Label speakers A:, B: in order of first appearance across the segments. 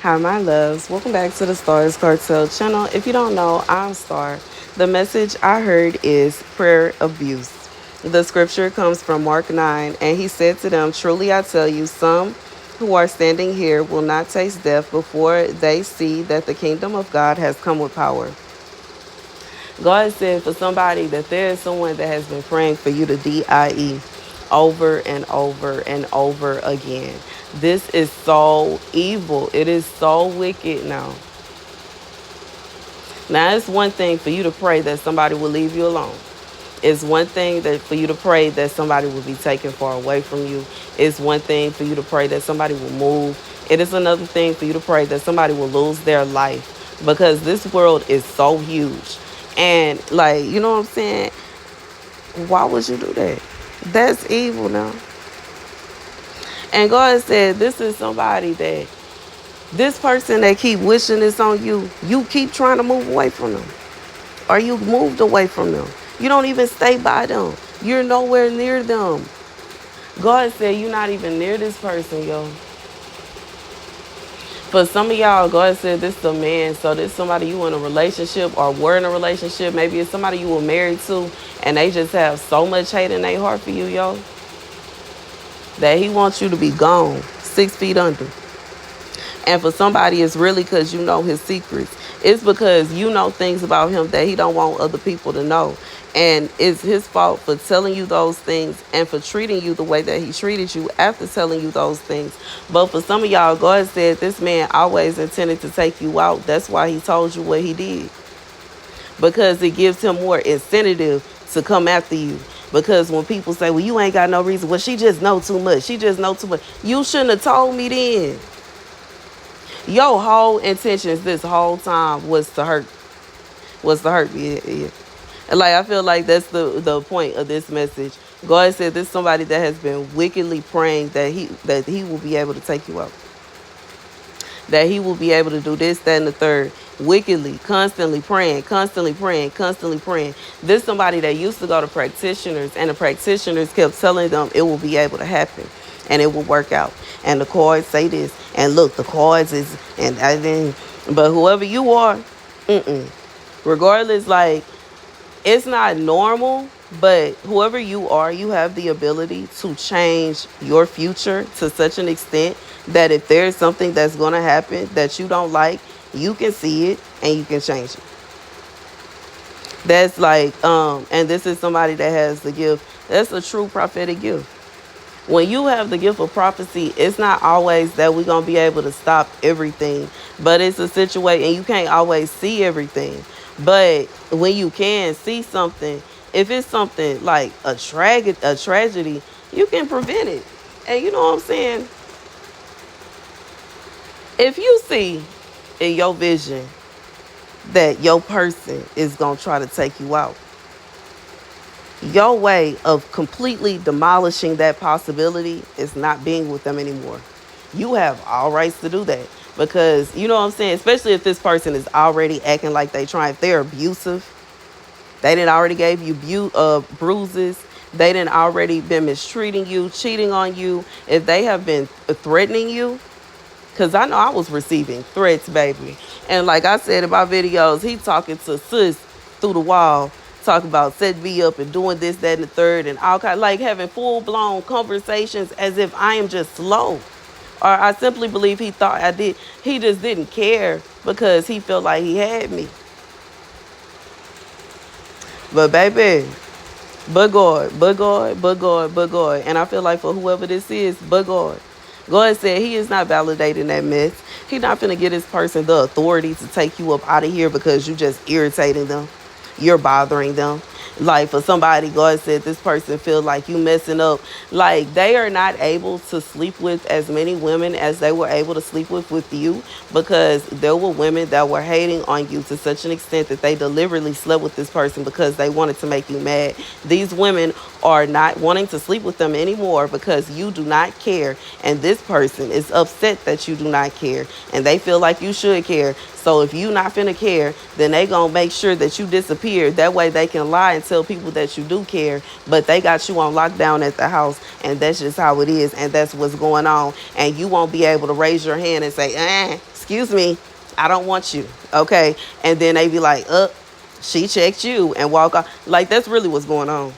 A: Hi, my loves. Welcome back to the Starscartel channel. If you don't know, I'm Star. The message I heard is prayer abuse. The scripture comes from Mark 9, and he said to them, "Truly I tell you, some who are standing here will not taste death before they see that the kingdom of God has come with power." God said for somebody that there is someone that has been praying for you to die over and over and over again. This is so evil. It is so wicked now. Now, it's one thing for you to pray that somebody will leave you alone. It's one thing that for you to pray that somebody will be taken far away from you. It's one thing for you to pray that somebody will move. It is another thing for you to pray that somebody will lose their life, because this world is so huge. And like, you know what I'm saying? Why would you do that? That's evil now. And God said, this is somebody that this person that keep wishing this on you, you keep trying to move away from them. Or you moved away from them. You don't even stay by them. You're nowhere near them. God said you're not even near this person, yo. For some of y'all, God said this is a man. So this is somebody you in a relationship or were in a relationship. Maybe it's somebody you were married to and they just have so much hate in their heart for you, yo, that he wants you to be gone, 6 feet under. And for somebody, it's really because you know his secrets. It's because you know things about him that he don't want other people to know. And it's his fault for telling you those things and for treating you the way that he treated you after telling you those things. But for some of y'all, God said this man always intended to take you out. That's why he told you what he did. Because it gives him more incentive to come after you. Because when people say, well, you ain't got no reason. Well, she just know too much. She just know too much. You shouldn't have told me then. Your whole intentions this whole time was to hurt. Me. Yeah. And like, I feel like that's the point of this message. God said this is somebody that has been wickedly praying that he will be able to take you out. That he will be able to do this, that, and the third. Wickedly, constantly praying, constantly praying, constantly praying. This is somebody that used to go to practitioners, and the practitioners kept telling them it will be able to happen and it will work out. And the cards say this, and look, the cards is, and then, but whoever you are, regardless, like, it's not normal, but whoever you are, you have the ability to change your future to such an extent that if there's something that's going to happen that you don't like, you can see it and you can change it. That's like, and this is somebody that has the gift. That's a true prophetic gift. When you have the gift of prophecy, it's not always that we're going to be able to stop everything, but it's a situation, and you can't always see everything. But when you can see something, if it's something like a tragedy, you can prevent it. And you know what I'm saying? If you see in your vision that your person is going to try to take you out, your way of completely demolishing that possibility is not being with them anymore. You have all rights to do that, because you know what I'm saying, especially if this person is already acting like if they're abusive, they didn't already gave you bruises, they didn't already been mistreating you, cheating on you, if they have been threatening you, because I know I was receiving threats, baby. And like I said in my videos, he talking to sis through the wall, talking about setting me up and doing this, that, and the third, and all kind, like having full-blown conversations as if I am just slow. Or I simply believe he thought I did. He just didn't care because he felt like he had me. But baby, but God. And I feel like for whoever this is, but God. God said he is not validating that mess. He's not finna give this person the authority to take you up out of here because you just irritating them. You're bothering them. Like for somebody, God said this person feel like you messing up. Like they are not able to sleep with as many women as they were able to sleep with you, because there were women that were hating on you to such an extent that they deliberately slept with this person because they wanted to make you mad. These women are not wanting to sleep with them anymore because you do not care, and this person is upset that you do not care, and they feel like you should care. So if you not finna care, then they gonna make sure that you disappear disappear. That way they can lie and tell people that you do care, but they got you on lockdown at the house, and that's just how it is, and that's what's going on. And you won't be able to raise your hand and say, excuse me, I don't want you. Okay. And then they be like, she checked you, and walk off. Like, that's really what's going on.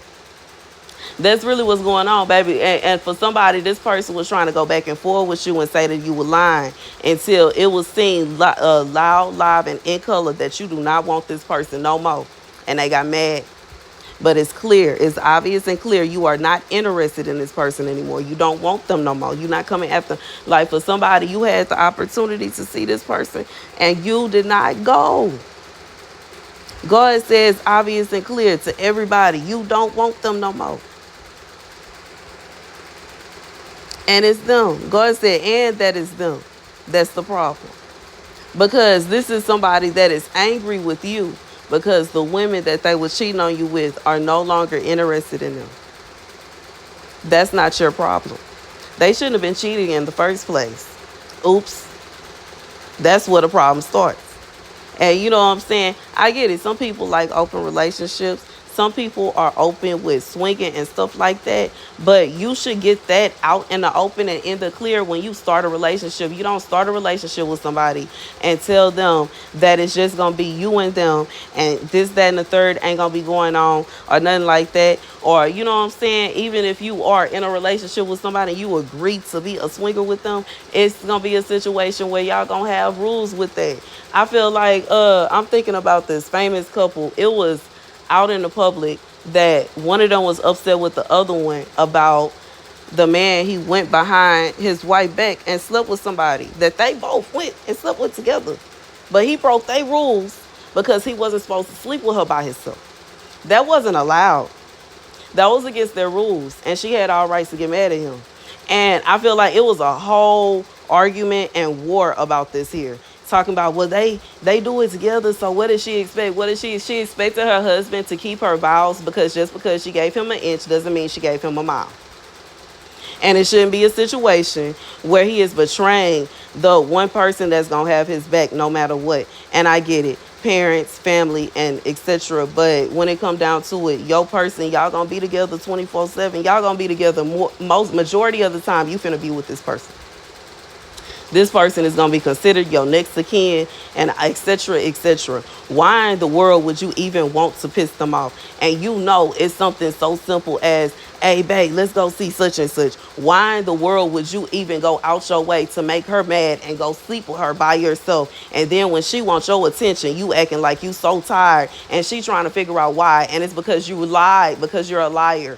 A: That's really what's going on, baby. And for somebody, this person was trying to go back and forth with you and say that you were lying until it was seen loud, live, and in color that you do not want this person no more. And they got mad. But it's clear, it's obvious and clear. You are not interested in this person anymore. You don't want them no more. You're not coming after. Like, for somebody, you had the opportunity to see this person and you did not go. God says obvious and clear to everybody, you don't want them no more. And it's them. God said, and that is them. That's the problem. Because this is somebody that is angry with you because the women that they were cheating on you with are no longer interested in them. That's not your problem. They shouldn't have been cheating in the first place. Oops. That's where the problem starts. And you know what I'm saying? I get it. Some people like open relationships. Some people are open with swinging and stuff like that. But you should get that out in the open and in the clear when you start a relationship. You don't start a relationship with somebody and tell them that it's just going to be you and them. And this, that, and the third ain't going to be going on or nothing like that. Or, you know what I'm saying? Even if you are in a relationship with somebody and you agree to be a swinger with them, it's going to be a situation where y'all going to have rules with that. I feel like I'm thinking about this famous couple. It was out in the public that one of them was upset with the other one about the man. He went behind his wife back and slept with somebody that they both went and slept with together. But he broke their rules because he wasn't supposed to sleep with her by himself. That wasn't allowed. That was against their rules. And she had all rights to get mad at him. And I feel like it was a whole argument and war about this here. Talking about, well, they do it together, so what did she expect? What did she expected her husband to keep her vows, because just because she gave him an inch doesn't mean she gave him a mile. And it shouldn't be a situation where he is betraying the one person that's going to have his back no matter what. And I get it. Parents, family, and etc. But when it come down to it, your person, y'all going to be together 24/7. Y'all going to be together majority of the time you finna be with this person. This person is going to be considered your next of kin, and etc., etc. Why in the world would you even want to piss them off? And you know it's something so simple as, hey, babe, let's go see such and such. Why in the world would you even go out your way to make her mad and go sleep with her by yourself? And then when she wants your attention, you acting like you so tired, and she trying to figure out why. And it's because you lied, because you're a liar.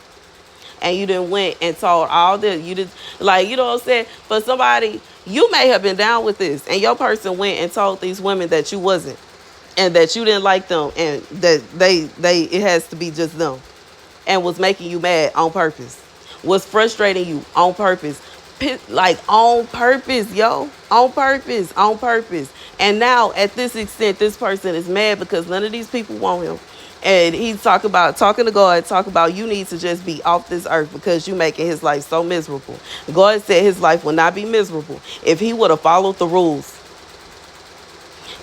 A: And you done went and told all this. You did, like, you know what I'm saying? For somebody, you may have been down with this, and your person went and told these women that you wasn't, and that you didn't like them, and that it has to be just them, and was making you mad on purpose, was frustrating you on purpose, like on purpose, yo, on purpose. And now at this extent, this person is mad because none of these people want him. And he's talking to God, talk about you need to just be off this earth because you making his life so miserable. God said his life will not be miserable if he would have followed the rules.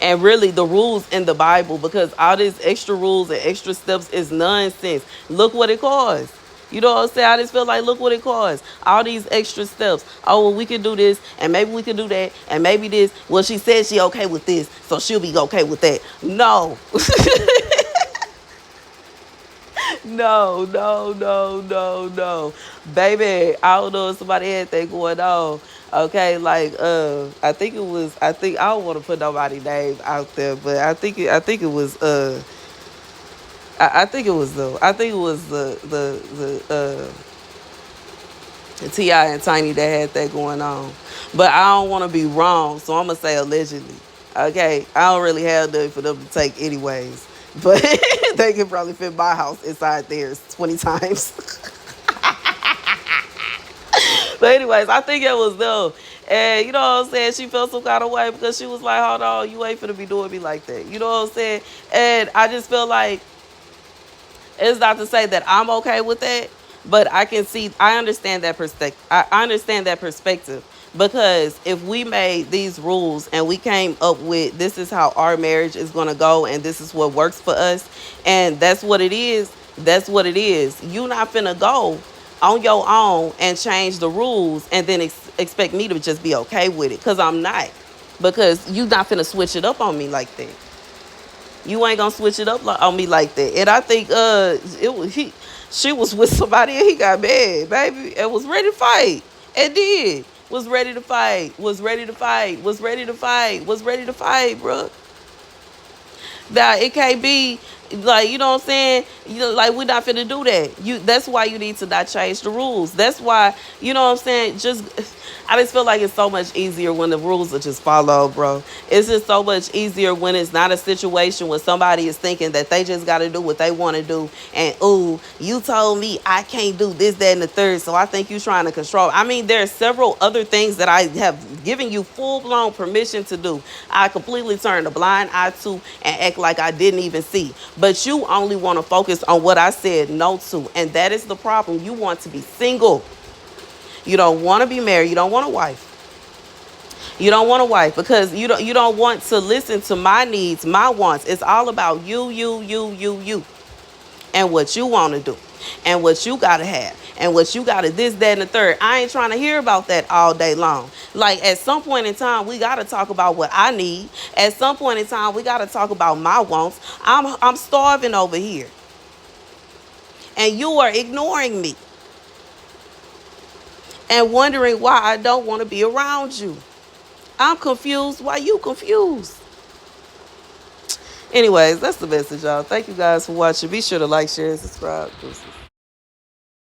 A: And really the rules in the Bible, because all these extra rules and extra steps is nonsense. Look what it costs. You know what I'm saying? I just feel like, look what it costs. All these extra steps. Oh, well, we can do this, and maybe we can do that, and maybe this. Well, she said she okay with this, so she'll be okay with that. No. No. Baby, I don't know if somebody had that going on. Okay, like I think I don't want to put nobody's name out there, but I think it was the T.I. and Tiny that had that going on. But I don't want to be wrong, so I'm gonna say allegedly. Okay, I don't really have nothing for them to take anyways. But they can probably fit my house inside theirs 20 times. But anyways, I think it was them. And you know what I'm saying? She felt some kind of way because she was like, hold on, you ain't finna be doing me like that. You know what I'm saying? And I just feel like, it's not to say that I'm okay with that, but I understand that perspective. I understand that perspective. Because if we made these rules and we came up with this is how our marriage is going to go and this is what works for us and that's what it is, that's what it is. You not finna go on your own and change the rules and then expect me to just be okay with it, because I'm not. Because you not finna switch it up on me like that. You ain't gonna switch it up on me like that. And I think it was she was with somebody and he got mad, baby, and was ready to fight. And did. Was ready to fight. Was ready to fight. Was ready to fight. Was ready to fight, bro. That it can't be like, you know what I'm saying? Like, we're not finna do that. That's why you need to not change the rules. That's why, you know what I'm saying? I just feel like it's so much easier when the rules are just followed, bro. It's just so much easier when it's not a situation where somebody is thinking that they just got to do what they want to do. And, ooh, you told me I can't do this, that, and the third, so I think you're trying to control. I mean, there are several other things that I have given you full-blown permission to do. I completely turned a blind eye to and act like I didn't even see. But you only want to focus on what I said no to. And that is the problem. You want to be single. You don't want to be married. You don't want a wife. You don't want a wife because you don't want to listen to my needs, my wants. It's all about you, and what you want to do, and what you gotta have, and what you gotta this, that, and the third. I ain't trying to hear about that all day long. Like, at some point in time, we gotta talk about what I need. At some point in time, we gotta talk about my wants. I'm starving over here, and you are ignoring me and wondering why I don't want to be around you. I'm confused. Why you confused? Anyways, that's the message, y'all. Thank you guys for watching. Be sure to like, share, and subscribe. Deuces.